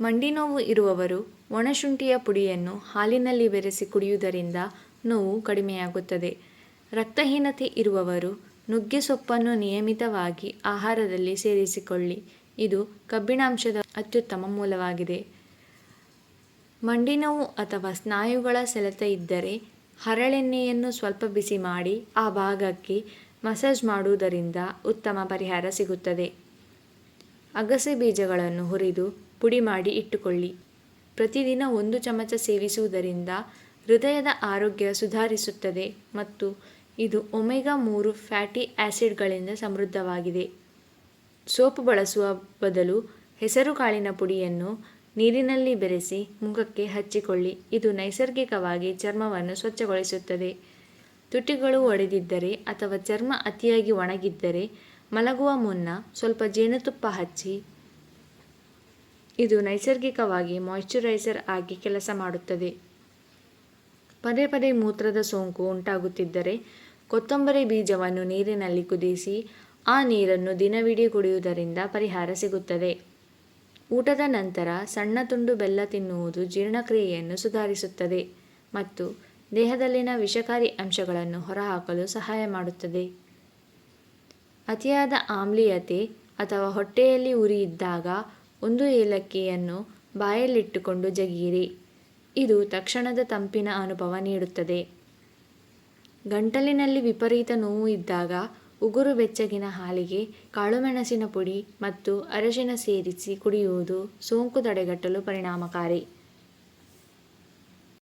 ಮಂಡಿ ನೋವು ಇರುವವರು ಒಣಶುಂಠಿಯ ಪುಡಿಯನ್ನು ಹಾಲಿನಲ್ಲಿ ಬೆರೆಸಿ ಕುಡಿಯುವುದರಿಂದ ನೋವು ಕಡಿಮೆಯಾಗುತ್ತದೆ. ರಕ್ತಹೀನತೆ ಇರುವವರು ನುಗ್ಗೆ ಸೊಪ್ಪನ್ನು ನಿಯಮಿತವಾಗಿ ಆಹಾರದಲ್ಲಿ ಸೇರಿಸಿಕೊಳ್ಳಿ. ಇದು ಕಬ್ಬಿಣಾಂಶದ ಅತ್ಯುತ್ತಮ ಮೂಲವಾಗಿದೆ. ಮಂಡಿ ನೋವು ಅಥವಾ ಸ್ನಾಯುಗಳ ಸೆಳೆತ ಇದ್ದರೆ ಹರಳೆಣ್ಣೆಯನ್ನು ಸ್ವಲ್ಪ ಬಿಸಿ ಮಾಡಿ ಆ ಭಾಗಕ್ಕೆ ಮಸಾಜ್ ಮಾಡುವುದರಿಂದ ಉತ್ತಮ ಪರಿಹಾರ ಸಿಗುತ್ತದೆ. ಅಗಸೆ ಬೀಜಗಳನ್ನು ಹುರಿದು ಪುಡಿ ಮಾಡಿ ಇಟ್ಟುಕೊಳ್ಳಿ. ಪ್ರತಿದಿನ 1 ಚಮಚ ಸೇವಿಸುವುದರಿಂದ ಹೃದಯದ ಆರೋಗ್ಯ ಸುಧಾರಿಸುತ್ತದೆ ಮತ್ತು ಇದು ಒಮೆಗಾ 3 ಫ್ಯಾಟಿ ಆಸಿಡ್ಗಳಿಂದ ಸಮೃದ್ಧವಾಗಿದೆ. ಸೋಪು ಬಳಸುವ ಬದಲು ಹೆಸರು ಕಾಳಿನ ಪುಡಿಯನ್ನು ನೀರಿನಲ್ಲಿ ಬೆರೆಸಿ ಮುಖಕ್ಕೆ ಹಚ್ಚಿಕೊಳ್ಳಿ. ಇದು ನೈಸರ್ಗಿಕವಾಗಿ ಚರ್ಮವನ್ನು ಸ್ವಚ್ಛಗೊಳಿಸುತ್ತದೆ. ತುಟಿಗಳು ಒಡೆದಿದ್ದರೆ ಅಥವಾ ಚರ್ಮ ಅತಿಯಾಗಿ ಒಣಗಿದ್ದರೆ ಮಲಗುವ ಮುನ್ನ ಸ್ವಲ್ಪ ಜೇನುತುಪ್ಪ ಹಚ್ಚಿ. ಇದು ನೈಸರ್ಗಿಕವಾಗಿ ಮಾಯಿಶ್ಚರೈಸರ್ ಆಗಿ ಕೆಲಸ ಮಾಡುತ್ತದೆ. ಪದೇ ಪದೇ ಮೂತ್ರದ ಸೋಂಕು ಉಂಟಾಗುತ್ತಿದ್ದರೆ ಕೊತ್ತಂಬರಿ ಬೀಜವನ್ನು ನೀರಿನಲ್ಲಿ ಕುದಿಸಿ ಆ ನೀರನ್ನು ದಿನವಿಡೀ ಕುಡಿಯುವುದರಿಂದ ಪರಿಹಾರ ಸಿಗುತ್ತದೆ. ಊಟದ ನಂತರ ಸಣ್ಣ ತುಂಡು ಬೆಲ್ಲ ತಿನ್ನುವುದು ಜೀರ್ಣಕ್ರಿಯೆಯನ್ನು ಸುಧಾರಿಸುತ್ತದೆ ಮತ್ತು ದೇಹದಲ್ಲಿನ ವಿಷಕಾರಿ ಅಂಶಗಳನ್ನು ಹೊರಹಾಕಲು ಸಹಾಯ ಮಾಡುತ್ತದೆ. ಅತಿಯಾದ ಆಮ್ಲೀಯತೆ ಅಥವಾ ಹೊಟ್ಟೆಯಲ್ಲಿ ಉರಿ ಇದ್ದಾಗ 1 ಏಲಕ್ಕಿಯನ್ನು ಬಾಯಲ್ಲಿಟ್ಟುಕೊಂಡು ಜಗಿಯಿರಿ. ಇದು ತಕ್ಷಣದ ತಂಪಿನ ಅನುಭವ ನೀಡುತ್ತದೆ. ಗಂಟಲಿನಲ್ಲಿ ವಿಪರೀತ ನೋವು ಇದ್ದಾಗ ಉಗುರು ಬೆಚ್ಚಗಿನ ಹಾಲಿಗೆ ಕಾಳುಮೆಣಸಿನ ಪುಡಿ ಮತ್ತು ಅರಿಶಿನ ಸೇರಿಸಿ ಕುಡಿಯುವುದು ಸೋಂಕು ತಡೆಗಟ್ಟಲು ಪರಿಣಾಮಕಾರಿ.